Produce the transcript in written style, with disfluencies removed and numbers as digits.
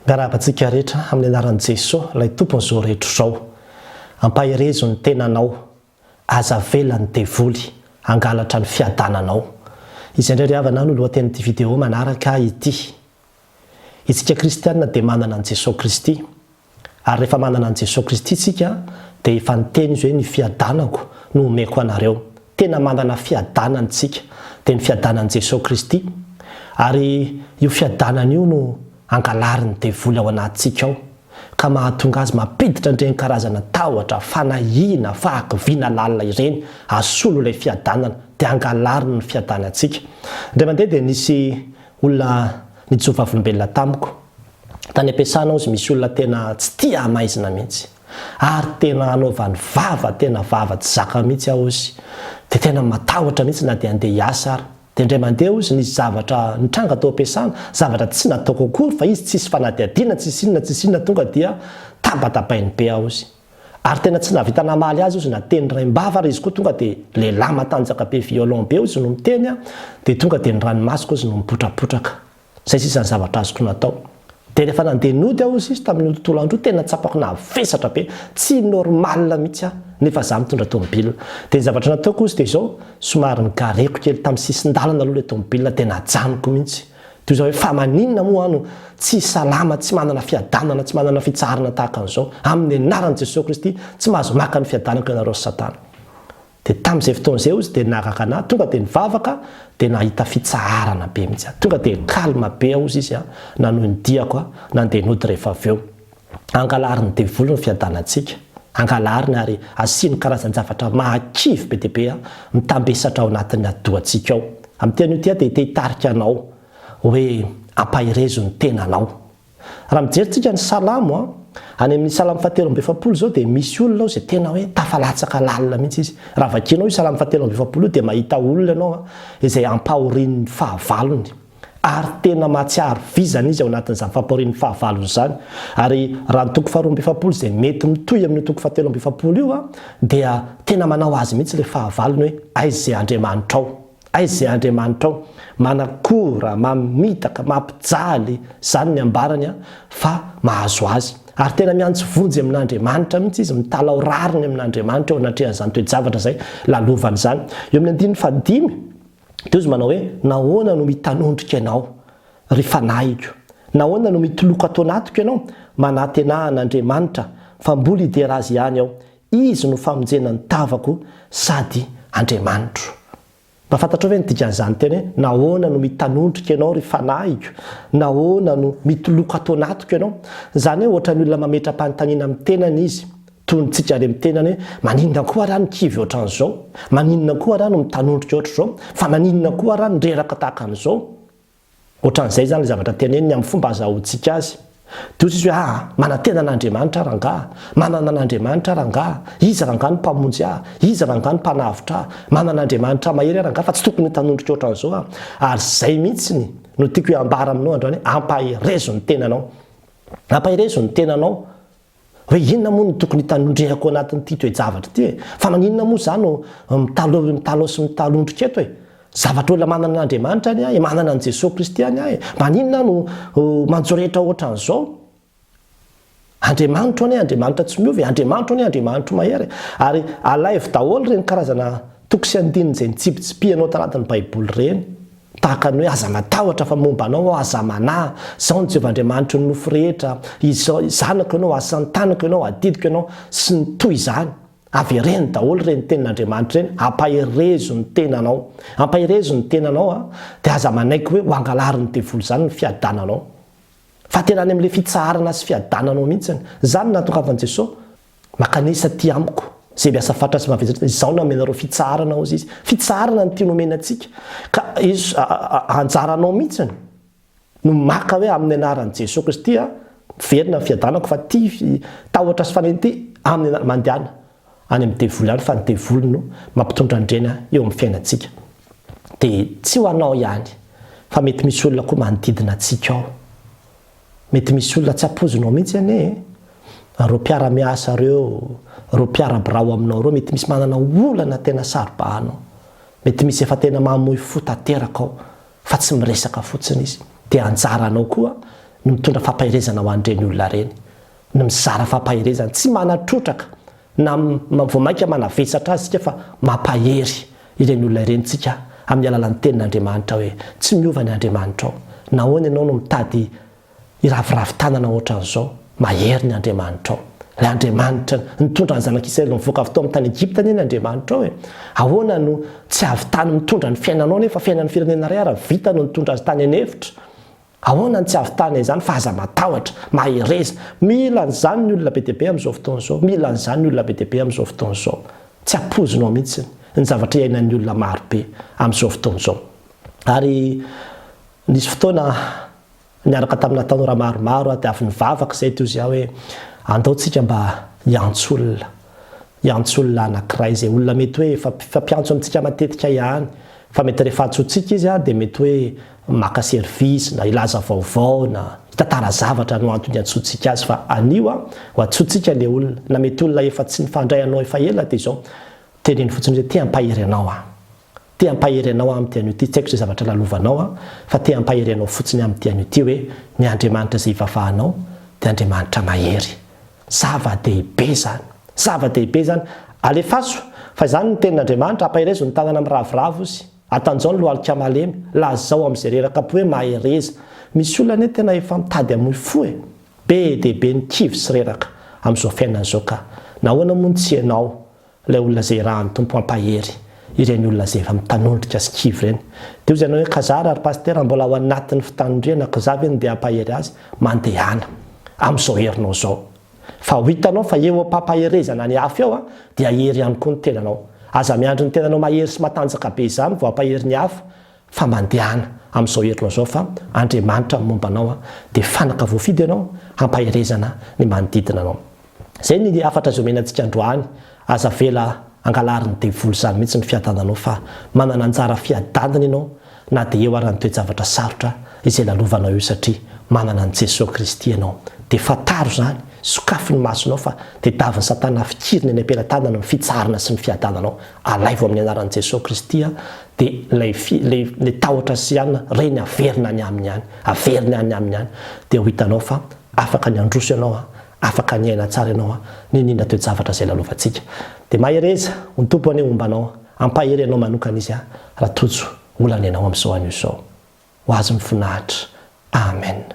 Miarabantsika rehetra amin'ny anaran'i Jesosy ilay tompon'izao rehetra izao. Ampahirezo ny tenanao, aza vela ny devoly, angalatra ny fiadananao. Izay indray ry havana no lohatenin'ity vidéo manaraka ity. Isika kristianina dia manana an Jesosy Kristy. Ary rehefa manana an Jesosy Kristy isika dia efa niteny izy hoe ny fiadanako no omeko anareo. Tena manana fiadanana isika dia ny fiadanan'i Jesosy Kristy. Ary io fiadanana io no angalariny devoly ao anatsika ao, ka mahatonga azy mampiditra ireny karazana tahotra, fanahina, fahakiviana lalina ireny, asolo ilay fiadanana dia angalariny ny fiadanantsika. Indray mandeha dia nisy olona nijova volombelona tamiko. Tany ampiasana izy misy olona tena tsy tia hamaizina mihitsy. Ary tena anaovany vava, tena vava tsy zaka mihitsy aho izy. Dia tena matahotra mihitsy na dia andeha hiasa ary. Dia indray mandeha izy nisy zavatra nitranga tao ampiasana, zavatra tsy nataoko akory fa izy tsisy fanadihadiana, tsisy inona tonga dia tabatabainy be aho izy. Ary tena tsy navita namaly azy izy nateny raim-bava ary izy koa tonga dia lehilahy matanjaka be violon be izy no miteny dia tonga dia ny ranomasoko izy no mipotrapotraka. Izay sisa ny zavatra azoko natao. Dia rehefa nandeha nody aho izy tamin'ny tontolo andro tena tsapako navesatra be, tsy normal mihitsy aho nefa za mitondra tomobile. Dia ny zavatra nataoko izy dia izao, somary nigareko kely tamin'ny sisin-dalana aloha ilay tomobile dia najanoko mihitsy. Toy izao hoe fa maninona moa ano tsy salama, tsy manana fiadanana, tsy manana fitsarana tahaka an'izao. Amin'ny anaran'i Jesosy Kristy tsy mahazo maka ny fiadanako ianareo Satana. Dia tamin'izay fotoan'izay izy dia nahakaka anahy, tonga dia nivavaka dia nahita fitsarana be mihitsy. Tonga dia kalma be aho izy nanohy ny diako nandeha nody rehefa avy eo. Angalariny devoly ny fiadanantsika. Angalariny ary asiany karazan-javatra mahakivy be dia be mitambesatra ao anatin'ny adohantsika ao. Amin'ny teny io dia hitarika anao hoe ampahirezo ny tenanao. Raha mijery ny salamo any amin'ny salamo 7:7 zao dia misy olona izay tena hoe tafalatsaka lalina mihitsy izy. Raha vakianao io salamo 7:7 dia mahita olona ianao izay ampahorian'ny fahavalony. Ary tena mahatsiaro vizana izy ao anatin'izany fampahorian'ny fahavalony izany. Ary raha ny toko 2:7 izay mety mitohy amin'ny toko 7:7 io dia tena manao azy mihitsy ilay fahavalony hoe aiza izay Andriamanitra ao. Aiza izay Andriamanitra ao. Manakora, mamitaka, mampijaly, izany ny ambarany fa mahazo azy. Ary tena miantso vonjy amin'Andriamanitra mihitsy izy, mitalao rariny amin'Andriamanitra eo anatrehan'izany toe-javatra izay lalovany izany. Eo amin'ny 5:5 dia izy manao hoe nahoana no mitanondrika ianao ry fanahiko, nahoana no mitoloka atao anatiko ianao, manaty anahy an'Andriamanitra fa mbola hidera azy ihany aho. Izy no famonjena ny tavako sady Andriamanitro. Mba fantatrao ve ny dikan'izany teny hoe nahoana no mitanondrika ianao ry fanahiko, nahoana no mitoloka atao anatiko ianao. Izany hoe ohatran'ny olona mametra-panontaniana amin'ny tenany izy. Tonitsika ary amin'ny tenany hoe maninona koa raha ny kivy ohatran'izao, maninona koa raha no mitanondrika ohatr'izao, fa maninona koa raha ny reraka tahaka an'izao. Ohatran'izay izany ny zavatra teneniny amin'ny fomba azahoantsika azy. Dia izy hoe manantena an'Andriamanitra rangahy, manana an'Andriamanitra rangahy, izy rangahy ny mpamonjy izy rangahy ny mpanavitra manana an'Andriamanitra mahery rangahy fa tsy tokony tanondrika ohatran'izao Ary izay mihitsy no tiako hiambara aminao androany hoe ampahirezo ny tenanao. Ampahirezo ny tenanao. Hoe inona moa no tokony tanondrehako anatin'ity toe-javatra ity fa maninona moa izany no mitalo sy mitalondrika eto zavatra olona manana an'Andriamanitra any manana an Jesosy Kristy any maninona no manjoretra ohatran'izao. Andriamanitra any Andriamanitra tsy miovy, Andriamanitra any Andriamanitra mahery. Ary alaivo daholo ireny karazana toko sy andininy izay nitsipitsipihanao tanatin'ny Baiboly ireny. Tahaka ny hoe aza matahotra fa momba anao aza manahy, izao ny Jehovandriamanitra ny nofo rehetra, izao zanako ianao, asantanako ianao, adidiko ianao sy ny toy izany. Avereny daholo ireny tenin'Andriamanitra ireny. Ampahirezo ny tenanao. Ampahirezo ny tenanao dia aza manaiky hoe ho angalariny devoly izany ny fiadananao. Fa tena any amin'ilay fitsarana sy fiadananao mihitsy. Izany natongavan'i Jesosy makanisa ty amiko. Izay miasa fatra sy mahavezatra izao no amenareo fitsarana hozy izy. Fitsarana ny tiany omena antsika. Ka izy anjaranao mihitsy no maka hoe amin'ny anaran'i Jesosy Kristy verina ny fiadanako fa ty tahotra sy fanahiny ty amin'ny mandehana any amin'ny devoly any fa ny devoly no mampitondra andreny eo amin'ny fiainantsika. Dia tsy ho anao ihany fa mety misy olona koa manodidina antsika ao. Mety misy olona tsy ampozinao mihitsy reo mpiara-miasa reo mpiara-birao aminao reo mety misy manana olana tena sarobahanao. Mety misy efa tena mamoy fo tanteraka ao fa tsy miresaka fotsiny izy. Dia anjaranao koa no mitondra fampahirezana ho an'ireny olona reny, no mizara fampahirezana tsy manatrotraka na voamaika manavetsatra azy sika fa mampahery ireny olona ireny tsika amin'ny alalan'ny tenin'Andriamanitra hoe tsy miova ny Andriamanitra ao. Nahoana ianao no mitady iraviravin-tanana ohatran'izao, mahery ny Andriamanitra ao. Ilay Andriamanitra nitondra ny zanak'Israely nivoaka avy tao amin'ny tany Egypta anie ny Andriamanitra ao. Ahoana no tsy avy tany mitondra ny fiainanao nefa fiainan'ny firenena iray vita no nitondra azy tany an'efitra? Ahoana tsy avy tany izany fa aza matahotra, mahereza. Mila an'izany ny olona be dia be amin'izao fotoana izao. Mila an'izany ny olona be dia be amin'izao fotoana izao. Tsy ampozinao mihitsy ny zavatra iainan'ny olona maro be amin'izao fotoana izao. Ary nisy fotoana niaraka tamina tanora maromaro dia avy nivavaka izay toy izay hoe andaontsika mba iantsolona anankiray izay olona mety hoe fampiantso amintsika matetika ihany, fa mety rehefa antsotsika izy dia mety hoe maka service na ilaza vaovao na hitantara zavatra no antony antsotsika azy, fa anio ho antsotsika ilay olona na mety olona efa tsy nifandray anao efa ela dia izao teneny fotsiny hoe te hampahery anao te hampahery anao amin'ity an'io ity, tsy haiko izay zavatra lalovanao fa te hampahery anao fotsiny amin'ity an'io ity hoe ny Andriamanitra izay ivavahanao dia Andriamanitra mahery. Zava-dehibe zany alefaso fa izany ny tenin'Andriamanitra ampaherezo ny tanana miravoravo izy atanjao ny lohalika malemy lazao amin'izay reraka po hoe mahereza. Misy olona anie tena efa mitady amin'ny fo be dia be ny kivy sy reraka amin'izao fiainana izao, ka nahoana moa tsy ianao ilay olona izay rahan'ny tompo ampahery ireny olona izay efa mitanondrika sy kivy ireny. Dia hoy ianao hoe kazara ary pastera mbola ao anatin'ny fitanondriana kazavy dia ampahery azy, mandehana amin'izao herinao izao. Fa ho hitanao fa eo ampampaherezana ny hafa eo dia ahery ihany koa ny tenanao. Aza miandry ny tenanao mahery sy matanjaka be izany vao ampahery ny hafa, fa mandehana amin'izao herinao izao fa Andriamanitra mombanao dia fanaka voafidy ianao hampaherezana ny manodidina anao. Izay ny afatra izay omenantsika androany, aza vela angalariny devoly izany mihitsy ny fiadananao fa manana anjara fiadana ianao na dia eo arany toe-javatra sarotra izay lalovanao io satria manana an Jesosy Kristy ianao. Dia fataro izany sokafy ny masonao fa dia daviny Satana fikiriny any ampelantanana ny fitsarana sy ny fiadananao. Alaivo amin'ny anaran'i Jesosy Kristy dia ilay tahotra sy anina reny averina any aminy ihany, averina any aminy ihany. Dia ho hitanao fa afaka ny androso ianao, afaka ny aina tsara ianao ny indrindra toe-javatra izay lalovantsika. Dia mahereza ny tompo any ombanao, ampahery ianao manokana izy raha tojo olana ianao amin'izao anio izao. Ho azy ny voninahitra. Amen.